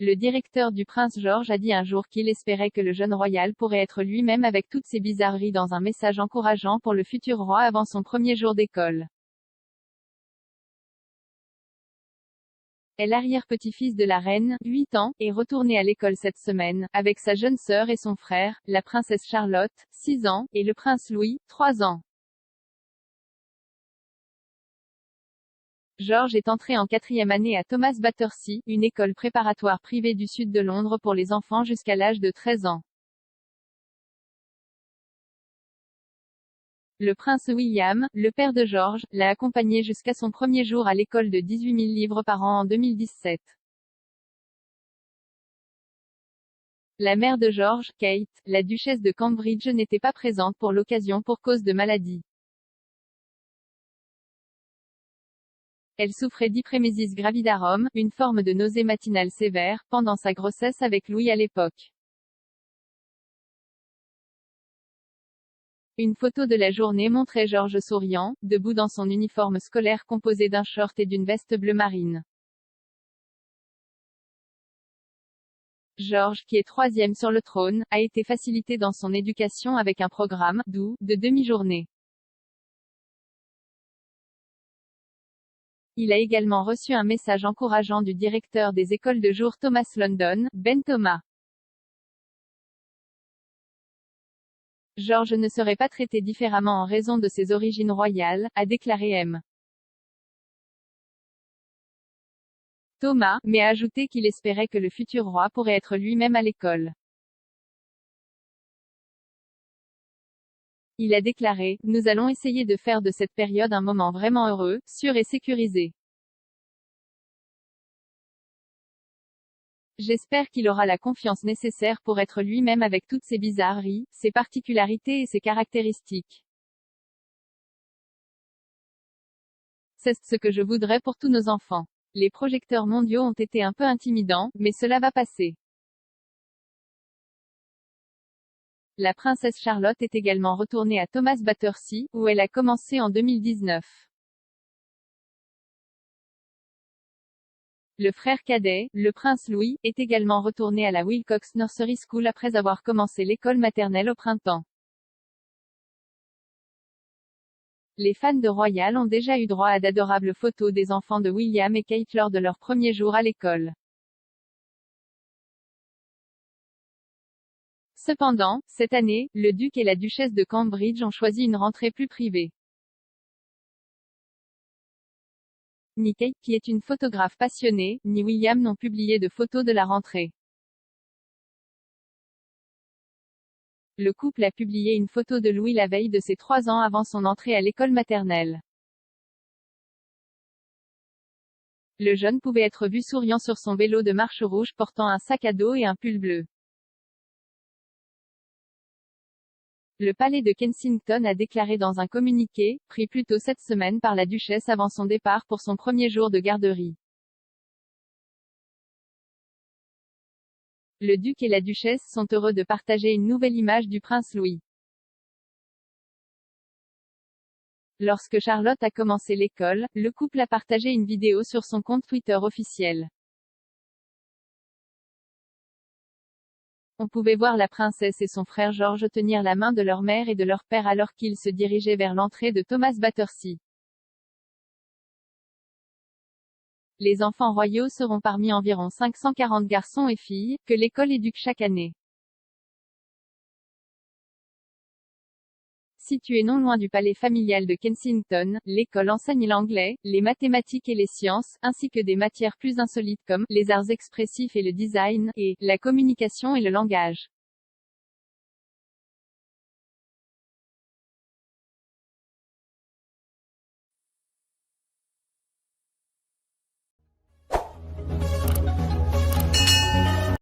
Le directeur du prince George a dit un jour qu'il espérait que le jeune royal pourrait être lui-même avec toutes ces bizarreries dans un message encourageant pour le futur roi avant son premier jour d'école. L'arrière-petit-fils de la reine, 8 ans, est retourné à l'école cette semaine, avec sa jeune sœur et son frère, la princesse Charlotte, 6 ans, et le prince Louis, 3 ans. George est entré en 4e année à Thomas Battersea, une école préparatoire privée du sud de Londres pour les enfants jusqu'à l'âge de 13 ans. Le prince William, le père de George, l'a accompagné jusqu'à son premier jour à l'école de 18 000 livres par an en 2017. La mère de George, Kate, la duchesse de Cambridge n'était pas présente pour l'occasion pour cause de maladie. Elle souffrait d'hyprémésis gravidarum, une forme de nausée matinale sévère, pendant sa grossesse avec Louis à l'époque. Une photo de la journée montrait George souriant, debout dans son uniforme scolaire composé d'un short et d'une veste bleu marine. George, qui est 3e sur le trône, a été facilité dans son éducation avec un programme « doux » de demi-journée. Il a également reçu un message encourageant du directeur des écoles de jour Thomas London, Ben Thomas. George ne serait pas traité différemment en raison de ses origines royales, a déclaré M. Thomas, mais a ajouté qu'il espérait que le futur roi pourrait être lui-même à l'école. Il a déclaré « Nous allons essayer de faire de cette période un moment vraiment heureux, sûr et sécurisé. J'espère qu'il aura la confiance nécessaire pour être lui-même avec toutes ses bizarreries, ses particularités et ses caractéristiques. C'est ce que je voudrais pour tous nos enfants. Les projecteurs mondiaux ont été un peu intimidants, mais cela va passer. » La princesse Charlotte est également retournée à Thomas Battersea, où elle a commencé en 2019. Le frère cadet, le prince Louis, est également retourné à la Wilcox Nursery School après avoir commencé l'école maternelle au printemps. Les fans de Royal ont déjà eu droit à d'adorables photos des enfants de William et Kate lors de leur premier jour à l'école. Cependant, cette année, le duc et la duchesse de Cambridge ont choisi une rentrée plus privée. Ni Kate, qui est une photographe passionnée, ni William n'ont publié de photos de la rentrée. Le couple a publié une photo de Louis la veille de ses 3 ans avant son entrée à l'école maternelle. Le jeune pouvait être vu souriant sur son vélo de marche rouge portant un sac à dos et un pull bleu. Le palais de Kensington a déclaré dans un communiqué, pris plus tôt cette semaine par la duchesse avant son départ pour son premier jour de garderie. Le duc et la duchesse sont heureux de partager une nouvelle image du prince Louis. Lorsque Charlotte a commencé l'école, le couple a partagé une vidéo sur son compte Twitter officiel. On pouvait voir la princesse et son frère George tenir la main de leur mère et de leur père alors qu'ils se dirigeaient vers l'entrée de Thomas Battersea. Les enfants royaux seront parmi environ 540 garçons et filles, que l'école éduque chaque année. Située non loin du palais familial de Kensington, l'école enseigne l'anglais, les mathématiques et les sciences, ainsi que des matières plus insolites comme les arts expressifs et le design, et la communication et le langage.